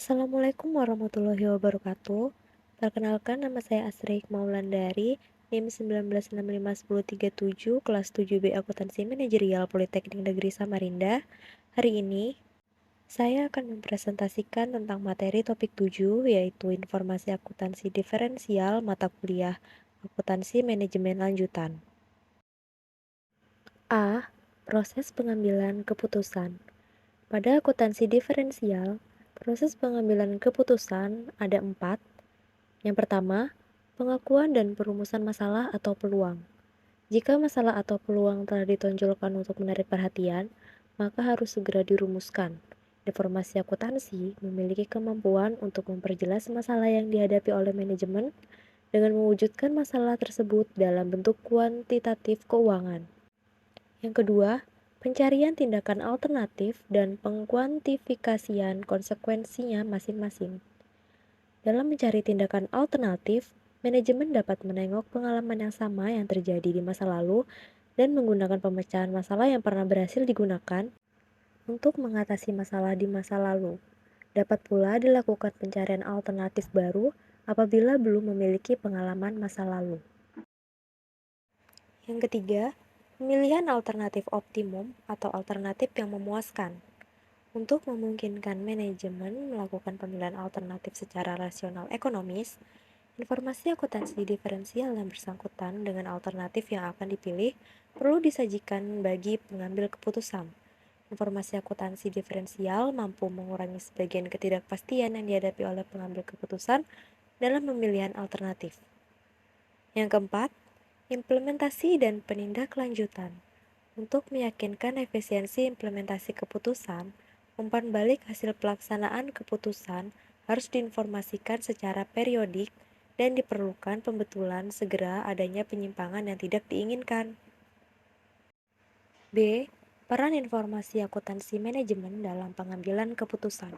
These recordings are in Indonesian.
Assalamualaikum warahmatullahi wabarakatuh. Perkenalkan, nama saya Asri Maulandari, NIM 19651037, kelas 7B Akuntansi Manajerial Politeknik Negeri Samarinda. Hari ini, saya akan mempresentasikan tentang materi topik 7, yaitu Informasi Akuntansi Diferensial Mata Kuliah Akuntansi Manajemen Lanjutan. A. Proses pengambilan keputusan. Pada akuntansi diferensial, proses pengambilan keputusan ada 4. Yang pertama, pengakuan dan perumusan masalah atau peluang. Jika masalah atau peluang telah ditonjolkan untuk menarik perhatian, maka harus segera dirumuskan. Informasi akuntansi memiliki kemampuan untuk memperjelas masalah yang dihadapi oleh manajemen dengan mewujudkan masalah tersebut dalam bentuk kuantitatif keuangan. Yang kedua, pencarian tindakan alternatif dan pengkuantifikasian konsekuensinya masing-masing. Dalam mencari tindakan alternatif, manajemen dapat menengok pengalaman yang sama yang terjadi di masa lalu dan menggunakan pemecahan masalah yang pernah berhasil digunakan untuk mengatasi masalah di masa lalu. Dapat pula dilakukan pencarian alternatif baru apabila belum memiliki pengalaman masa lalu. Yang ketiga, pemilihan alternatif optimum atau alternatif yang memuaskan. Untuk memungkinkan manajemen melakukan pemilihan alternatif secara rasional ekonomis, informasi akuntansi diferensial yang bersangkutan dengan alternatif yang akan dipilih perlu disajikan bagi pengambil keputusan. Informasi akuntansi diferensial mampu mengurangi sebagian ketidakpastian yang dihadapi oleh pengambil keputusan dalam pemilihan alternatif. Yang keempat, implementasi dan penindaklanjutan. Untuk meyakinkan efisiensi implementasi keputusan, umpan balik hasil pelaksanaan keputusan harus diinformasikan secara periodik dan diperlukan pembetulan segera adanya penyimpangan yang tidak diinginkan. B. Peran informasi akuntansi manajemen dalam pengambilan keputusan.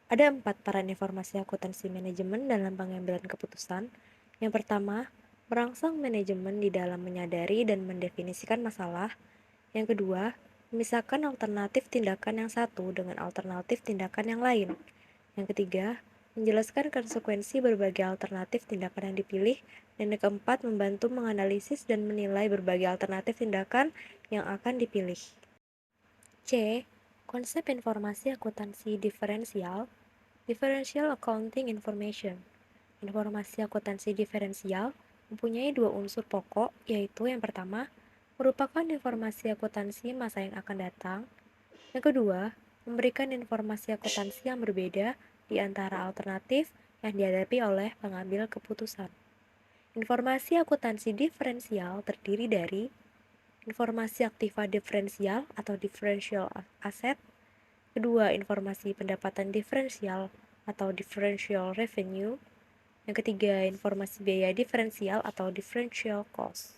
Ada 4 peran informasi akuntansi manajemen dalam pengambilan keputusan. Yang pertama, merangsang manajemen di dalam menyadari dan mendefinisikan masalah. Yang kedua, memisahkan alternatif tindakan yang satu dengan alternatif tindakan yang lain. Yang ketiga, menjelaskan konsekuensi berbagai alternatif tindakan yang dipilih. Dan yang keempat, membantu menganalisis dan menilai berbagai alternatif tindakan yang akan dipilih. C. Konsep informasi akuntansi diferensial. Differential Accounting Information. Informasi akuntansi diferensial mempunyai 2 unsur pokok, yaitu yang pertama, merupakan informasi akuntansi masa yang akan datang. Yang kedua, memberikan informasi akuntansi yang berbeda di antara alternatif yang dihadapi oleh pengambil keputusan. Informasi akuntansi diferensial terdiri dari informasi aktiva diferensial atau differential asset. Kedua, informasi pendapatan diferensial atau differential revenue. Yang ketiga, informasi biaya diferensial atau differential cost.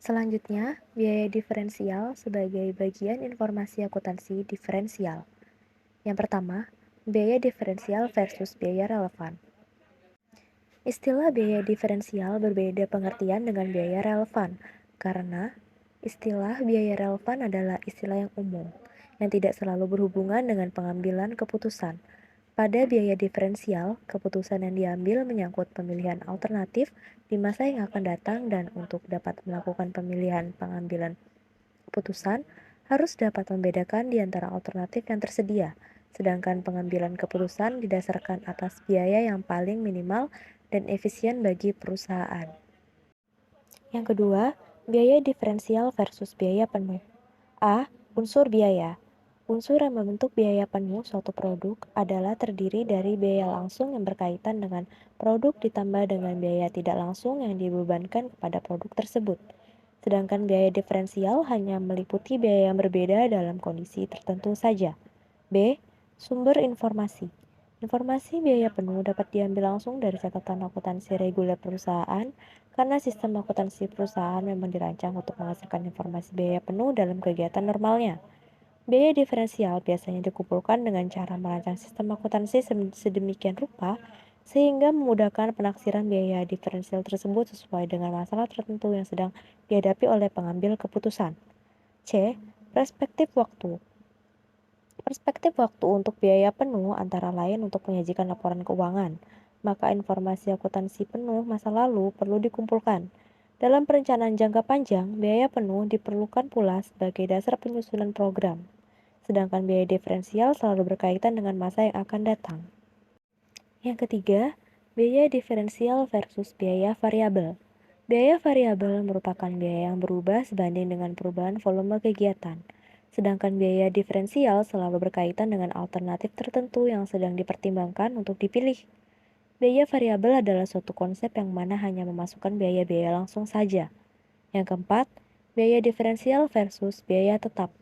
Selanjutnya, biaya diferensial sebagai bagian informasi akuntansi diferensial. Yang pertama, biaya diferensial versus biaya relevan. Istilah biaya diferensial berbeda pengertian dengan biaya relevan, karena istilah biaya relevan adalah istilah yang umum, yang tidak selalu berhubungan dengan pengambilan keputusan. Pada biaya diferensial, keputusan yang diambil menyangkut pemilihan alternatif di masa yang akan datang dan untuk dapat melakukan pemilihan pengambilan keputusan harus dapat membedakan di antara alternatif yang tersedia, sedangkan pengambilan keputusan didasarkan atas biaya yang paling minimal dan efisien bagi perusahaan. Yang kedua, biaya diferensial versus biaya penuh. A. Unsur biaya. Unsur yang membentuk biaya penuh suatu produk adalah terdiri dari biaya langsung yang berkaitan dengan produk ditambah dengan biaya tidak langsung yang dibebankan kepada produk tersebut. Sedangkan biaya diferensial hanya meliputi biaya yang berbeda dalam kondisi tertentu saja. B. Sumber informasi. Informasi biaya penuh dapat diambil langsung dari catatan akuntansi reguler perusahaan karena sistem akuntansi perusahaan memang dirancang untuk menghasilkan informasi biaya penuh dalam kegiatan normalnya. Biaya diferensial biasanya dikumpulkan dengan cara merancang sistem akuntansi sedemikian rupa sehingga memudahkan penaksiran biaya diferensial tersebut sesuai dengan masalah tertentu yang sedang dihadapi oleh pengambil keputusan. C. Perspektif waktu. Perspektif waktu untuk biaya penuh antara lain untuk menyajikan laporan keuangan, maka informasi akuntansi penuh masa lalu perlu dikumpulkan. Dalam perencanaan jangka panjang, biaya penuh diperlukan pula sebagai dasar penyusunan program, sedangkan biaya diferensial selalu berkaitan dengan masa yang akan datang. Yang ketiga, biaya diferensial versus biaya variabel. Biaya variabel merupakan biaya yang berubah sebanding dengan perubahan volume kegiatan, sedangkan biaya diferensial selalu berkaitan dengan alternatif tertentu yang sedang dipertimbangkan untuk dipilih. Biaya variabel adalah suatu konsep yang mana hanya memasukkan biaya-biaya langsung saja. Yang keempat, biaya diferensial versus biaya tetap.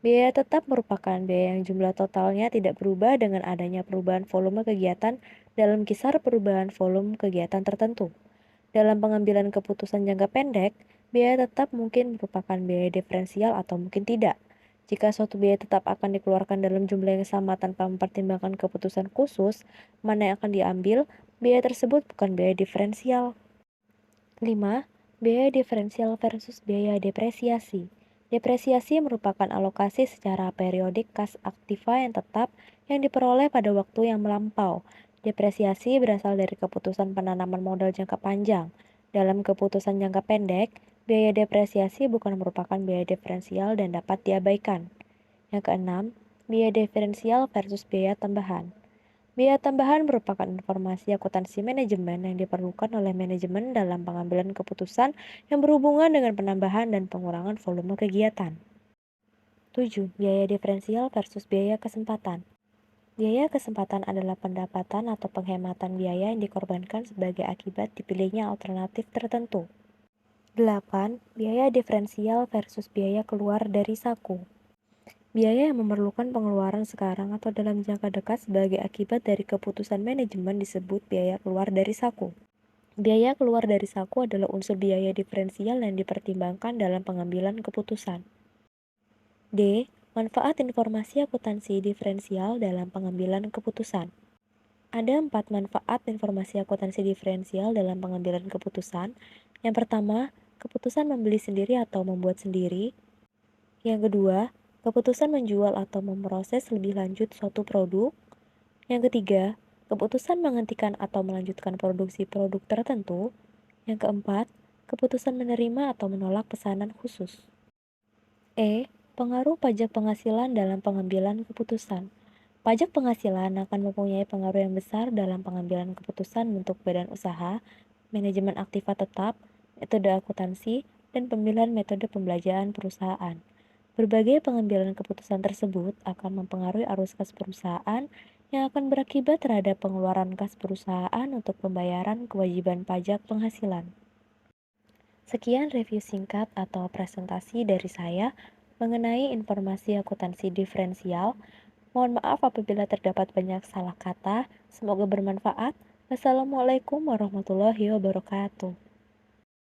Biaya tetap merupakan biaya yang jumlah totalnya tidak berubah dengan adanya perubahan volume kegiatan dalam kisar perubahan volume kegiatan tertentu. Dalam pengambilan keputusan jangka pendek, biaya tetap mungkin merupakan biaya diferensial atau mungkin tidak. Jika suatu biaya tetap akan dikeluarkan dalam jumlah yang sama tanpa mempertimbangkan keputusan khusus mana yang akan diambil, biaya tersebut bukan biaya diferensial. 5. Biaya diferensial versus biaya depresiasi. Depresiasi merupakan alokasi secara periodik kas aktiva yang tetap yang diperoleh pada waktu yang melampau. Depresiasi berasal dari keputusan penanaman modal jangka panjang. Dalam keputusan jangka pendek, biaya depresiasi bukan merupakan biaya diferensial dan dapat diabaikan. Yang keenam, biaya diferensial versus biaya tambahan. Biaya tambahan merupakan informasi akuntansi manajemen yang diperlukan oleh manajemen dalam pengambilan keputusan yang berhubungan dengan penambahan dan pengurangan volume kegiatan. 7. Biaya diferensial versus biaya kesempatan. Biaya kesempatan adalah pendapatan atau penghematan biaya yang dikorbankan sebagai akibat dipilihnya alternatif tertentu. 8. Biaya diferensial versus biaya keluar dari saku. Biaya yang memerlukan pengeluaran sekarang atau dalam jangka dekat sebagai akibat dari keputusan manajemen disebut biaya keluar dari saku. Biaya keluar dari saku adalah unsur biaya diferensial yang dipertimbangkan dalam pengambilan keputusan. D. Manfaat informasi akuntansi diferensial dalam pengambilan keputusan. Ada 4 manfaat informasi akuntansi diferensial dalam pengambilan keputusan. Yang pertama, keputusan membeli sendiri atau membuat sendiri. Yang kedua, keputusan menjual atau memproses lebih lanjut suatu produk. Yang ketiga, keputusan menghentikan atau melanjutkan produksi produk tertentu. Yang keempat, keputusan menerima atau menolak pesanan khusus. E. Pengaruh pajak penghasilan dalam pengambilan keputusan. Pajak penghasilan akan mempunyai pengaruh yang besar dalam pengambilan keputusan untuk badan usaha, manajemen aktiva tetap, metode akuntansi, dan pemilihan metode pembelajaran perusahaan. Berbagai pengambilan keputusan tersebut akan mempengaruhi arus kas perusahaan yang akan berakibat terhadap pengeluaran kas perusahaan untuk pembayaran kewajiban pajak penghasilan. Sekian review singkat atau presentasi dari saya mengenai informasi akuntansi diferensial. Mohon maaf apabila terdapat banyak salah kata. Semoga bermanfaat. Wassalamualaikum warahmatullahi wabarakatuh.